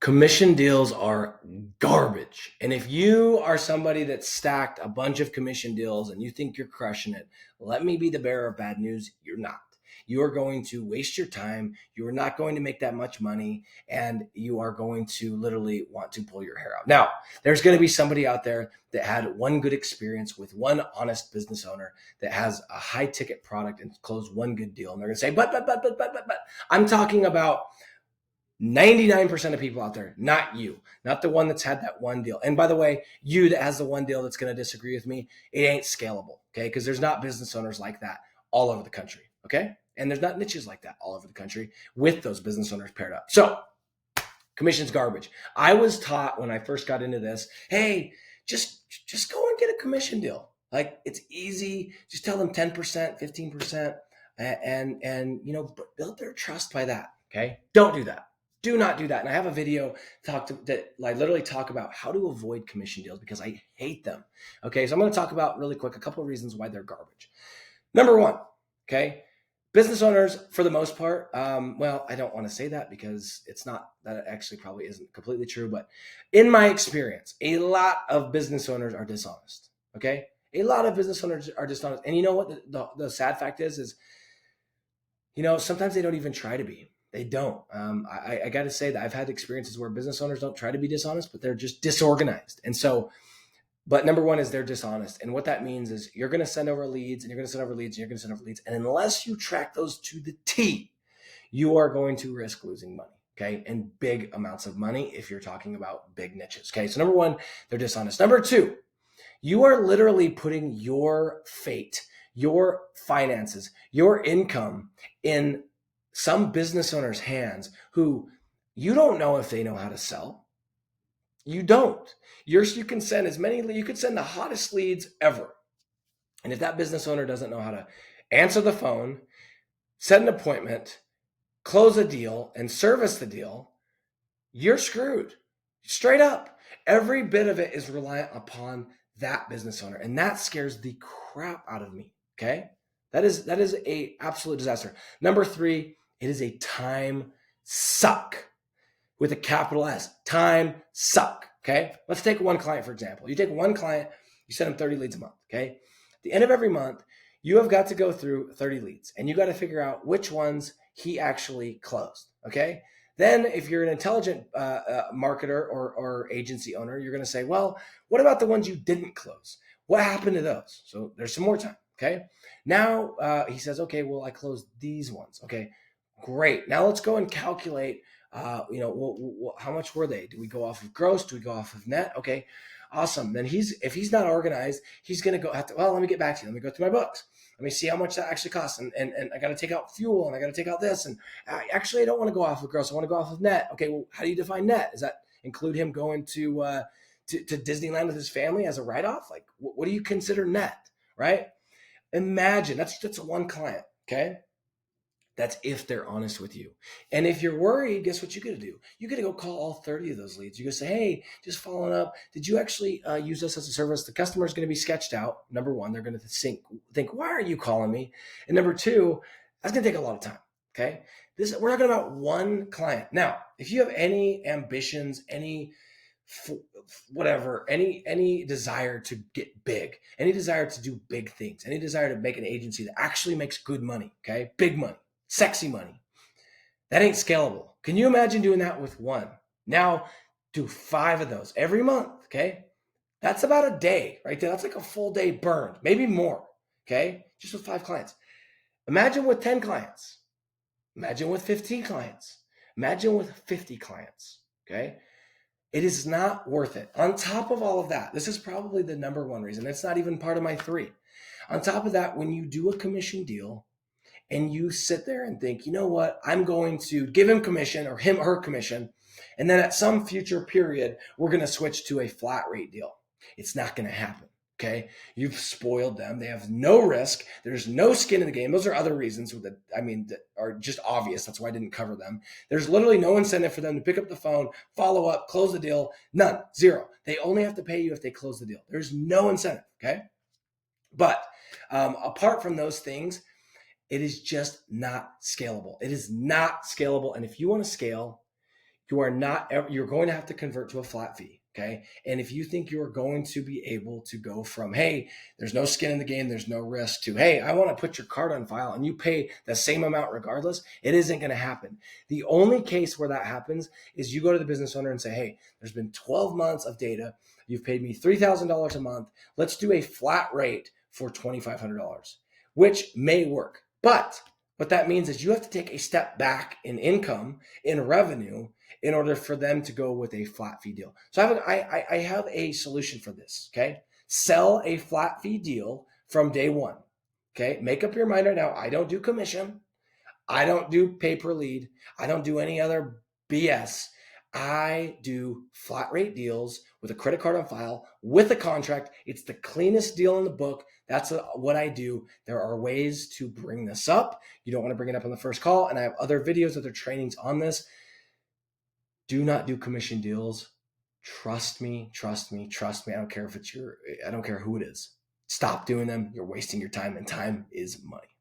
Commission deals are garbage. And if you are somebody that stacked a bunch of commission deals and you think you're crushing it, let me be the bearer of bad news. You're not. You are going to waste your time. You are not going to make that much money, and you are going to literally want to pull your hair out. Now, there's going to be somebody out there that had one good experience with one honest business owner that has a high ticket product and closed one good deal. And they're going to say, but. I'm talking about 99% of people out there, not you, not the one that's had that one deal. And by the way, you that has the one deal that's going to disagree with me, it ain't scalable, okay? Because there's not business owners like that all over the country, okay? And there's not niches like that all over the country with those business owners paired up. So commission's garbage. I was taught when I first got into this, hey, just go and get a commission deal. Like, it's easy. Just tell them 10%, 15%, and build their trust by that, okay? Don't do that. Do not do that. And I have a video that I literally talk about how to avoid commission deals because I hate them. Okay, so I'm going to talk about really quick a couple of reasons why they're garbage. Number one, okay, business owners for the most part, well, I don't want to say that because it's not, that it actually probably isn't completely true, but in my experience, a lot of business owners are dishonest. Okay, a lot of business owners are dishonest, and you know what the sad fact is sometimes they don't even try to be. They don't. I got to say that I've had experiences where business owners don't try to be dishonest, but they're just disorganized. And so, but number one is they're dishonest. And what that means is you're going to send over leads and you're going to send over leads and you're going to send over leads. And unless you track those to the T, you are going to risk losing money. Okay. And big amounts of money if you're talking about big niches. Okay. So number one, they're dishonest. Number two, you are literally putting your fate, your finances, your income in some business owner's hands who you don't know if they know how to sell. You don't. You can send you could send the hottest leads ever. And if that business owner doesn't know how to answer the phone, set an appointment, close a deal, and service the deal, you're screwed. Straight up. Every bit of it is reliant upon that business owner. And that scares the crap out of me. Okay. That is a absolute disaster. Number three, it is a time suck with a capital S. Time suck. Okay. Let's take one client, for example. You take one client, you send them 30 leads a month. Okay. At the end of every month, you have got to go through 30 leads and you got to figure out which ones he actually closed. Okay. Then if you're an intelligent marketer or agency owner, you're going to say, well, what about the ones you didn't close? What happened to those? So there's some more time. Okay. Now he says, okay, well, I closed these ones. Okay, great. Now let's go and calculate, how much were they? Do we go off of gross? Do we go off of net? Okay, awesome. Then if he's not organized, he's going to let me get back to you. Let me go through my books. Let me see how much that actually costs. And I got to take out fuel and I got to take out this. And actually, I don't want to go off of gross. I want to go off of net. Okay, well, how do you define net? Does that include him going to Disneyland with his family as a write-off? Like, what do you consider net, right? Imagine that's one client, okay? That's if they're honest with you. And if you're worried, guess what you got to do? You got to go call all 30 of those leads. You got to say, hey, just following up. Did you actually use us as a service? The customer is going to be sketched out. Number one, they're going to think, why are you calling me? And number two, that's going to take a lot of time. Okay. We're talking about one client. Now, if you have any ambitions, any desire to get big, any desire to do big things, any desire to make an agency that actually makes good money, okay? Big money, sexy money. That ain't scalable. Can you imagine doing that with one? Now do 5 of those every month, okay? That's about a day right there. That's like a full day burned, maybe more, okay? Just with 5 clients. Imagine with 10 clients. Imagine with 15 clients. Imagine with 50 clients, okay? It is not worth it. On top of all of that, this is probably the number one reason. It's not even part of my 3. On top of that, when you do a commission deal and you sit there and think, you know what, I'm going to give him commission or her commission, and then at some future period, we're going to switch to a flat rate deal. It's not going to happen. Okay. You've spoiled them. They have no risk. There's no skin in the game. Those are other reasons that are just obvious. That's why I didn't cover them. There's literally no incentive for them to pick up the phone, follow up, close the deal. None, 0. They only have to pay you if they close the deal. There's no incentive. Okay. But apart from those things, it is just not scalable. It is not scalable. And if you want to scale, you're going to have to convert to a flat fee. Okay. And if you think you're going to be able to go from, hey, there's no skin in the game, there's no risk, to, hey, I want to put your card on file and you pay the same amount regardless, it isn't going to happen. The only case where that happens is you go to the business owner and say, hey, there's been 12 months of data. You've paid me $3,000 a month. Let's do a flat rate for $2,500, which may work. But what that means is you have to take a step back in income, in revenue, in order for them to go with a flat fee deal. So I have a solution for this. Okay. Sell a flat fee deal from day one. Okay. Make up your mind right now. I don't do commission. I don't do pay per lead. I don't do any other BS. I do flat rate deals with a credit card on file with a contract. It's the cleanest deal in the book. That's what I do. There are ways to bring this up. You don't want to bring it up on the first call. And I have other videos, other trainings on this. Do not do commission deals. Trust me, trust me, trust me. I don't care if it's I don't care who it is. Stop doing them. You're wasting your time, and time is money.